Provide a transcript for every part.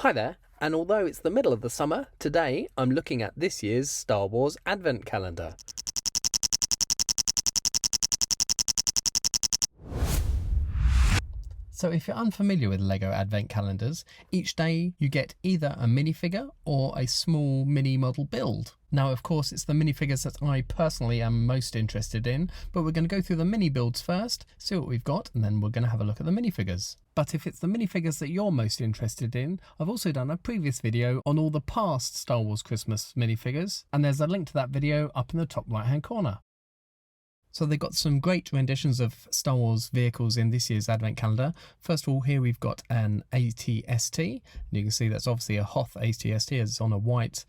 Hi there, and although it's the middle of the summer, today I'm looking at this year's Star Wars Advent Calendar. So if you're unfamiliar with LEGO Advent Calendars, each day you get either a minifigure or a small mini model build. Now of course it's the minifigures that I personally am most interested in, but we're going to go through the mini builds first, see what we've got, and then we're going to have a look at the minifigures. But if it's the minifigures that you're most interested in, I've also done a previous video on all the past Star Wars Christmas minifigures, and there's a link to that video up in the top right hand corner. So they've got some great renditions of Star Wars vehicles in this year's Advent Calendar. First of all, here we've got an AT-ST, and you can see that's obviously a Hoth AT-ST as it's on a white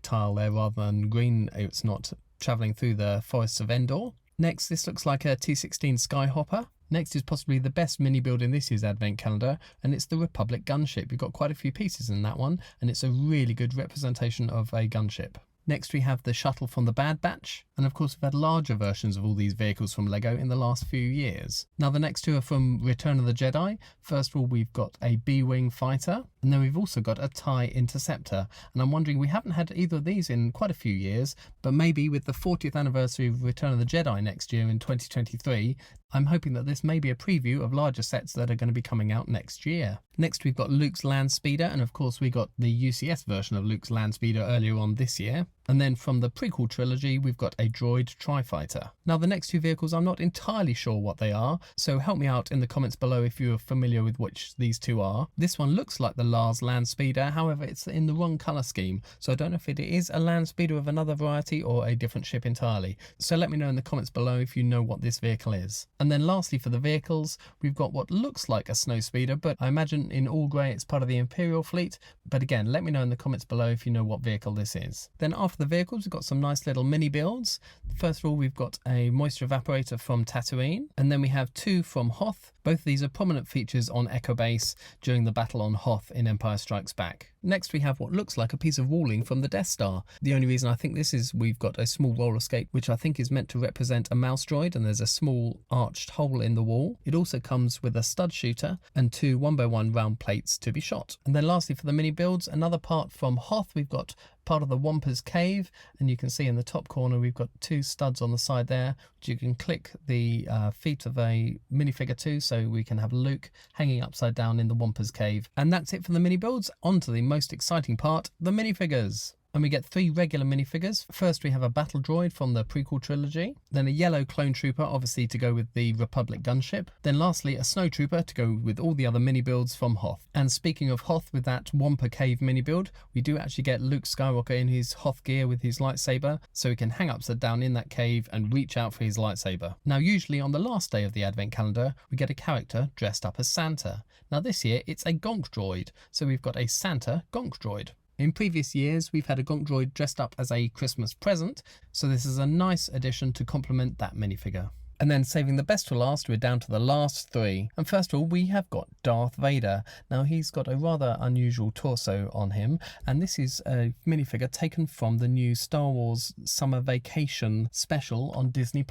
tile there rather than green. It's not travelling through the forests of Endor. Next, this looks like a T-16 Skyhopper. Next is possibly the best mini build in this year's Advent Calendar, and it's the Republic gunship. You've got quite a few pieces in that one, and it's a really good representation of a gunship. Next we have the shuttle from the Bad Batch, and of course we've had larger versions of all these vehicles from LEGO in the last few years. Now the next two are from Return of the Jedi. First of all we've got a B-Wing fighter, and then we've also got a TIE Interceptor, and I'm wondering, we haven't had either of these in quite a few years, but maybe with the 40th anniversary of Return of the Jedi next year in 2023, I'm hoping that this may be a preview of larger sets that are going to be coming out next year. Next we've got Luke's Land Speeder, and of course we got the UCS version of Luke's Land Speeder earlier on this year. And then from the prequel trilogy we've got a droid tri-fighter. Now the next two vehicles I'm not entirely sure what they are, so help me out in the comments below if you're familiar with which these two are. This one looks like the Lars Land Speeder, however it's in the wrong colour scheme, so I don't know if it is a Land Speeder of another variety or a different ship entirely. So let me know in the comments below if you know what this vehicle is. And then lastly for the vehicles, we've got what looks like a Snow Speeder, but I imagine in all grey it's part of the Imperial fleet. But again, let me know in the comments below if you know what vehicle this is. Then after the vehicles we've got some nice little mini builds. First of all we've got a moisture evaporator from Tatooine, and then we have two from Hoth. Both of these are prominent features on Echo Base during the battle on Hoth in Empire Strikes Back. Next we have what looks like a piece of walling from the Death Star. The only reason I think this is we've got a small roller skate which I think is meant to represent a mouse droid, and there's a small arched hole in the wall. It also comes with a stud shooter and two 1x1 round plates to be shot. And then lastly for the mini builds, another part from Hoth. We've got part of the Wampas cave, and you can see in the top corner we've got two studs on the side there which you can click the feet of a minifigure to, so we can have Luke hanging upside down in the Wampas cave. And that's it for the mini builds. On to the most exciting part, the minifigures. And we get three regular minifigures. First we have a battle droid from the prequel trilogy, then a yellow clone trooper, obviously to go with the Republic gunship, then lastly a snow trooper to go with all the other mini builds from Hoth. And speaking of Hoth, with that Wampa cave mini build, we do actually get Luke Skywalker in his Hoth gear with his lightsaber, so he can hang upside down in that cave and reach out for his lightsaber. Now usually on the last day of the Advent Calendar we get a character dressed up as Santa. Now this year it's a Gonk droid, so we've got a Santa Gonk droid. In previous years we've had a Gonk droid dressed up as a Christmas present, so this is a nice addition to complement that minifigure. And then saving the best for last, we're down to the last three. And first of all, we have got Darth Vader. Now he's got a rather unusual torso on him, and this is a minifigure taken from the new Star Wars Summer Vacation special on Disney+.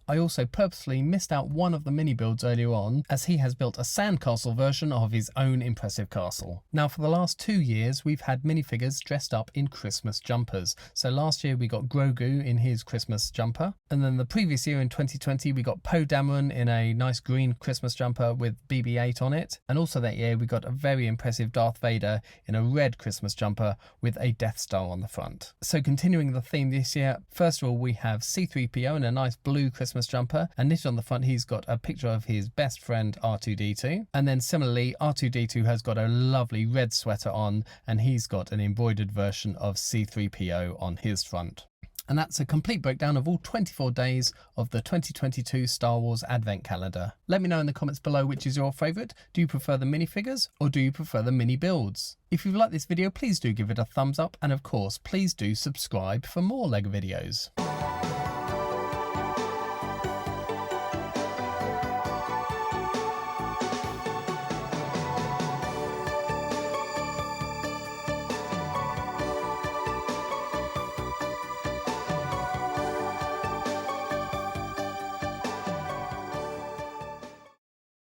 I also purposely missed out one of the mini builds earlier on, as he has built a sandcastle version of his own impressive castle. Now for the last 2 years, we've had minifigures dressed up in Christmas jumpers. So last year we got Grogu in his Christmas jumper, and then the previous year in 2020 we got Poe Dameron in a nice green Christmas jumper with BB-8 on it, and also that year we got a very impressive Darth Vader in a red Christmas jumper with a Death Star on the front. So continuing the theme this year, first of all we have C-3PO in a nice blue Christmas jumper, and knitted on the front he's got a picture of his best friend R2-D2, and then similarly R2-D2 has got a lovely red sweater on, and he's got an embroidered version of C-3PO on his front. And that's a complete breakdown of all 24 days of the 2022 Star Wars Advent Calendar. Let me know in the comments below which is your favourite. Do you prefer the minifigures or do you prefer the mini builds? If you've liked this video, please do give it a thumbs up, and of course please do subscribe for more LEGO videos.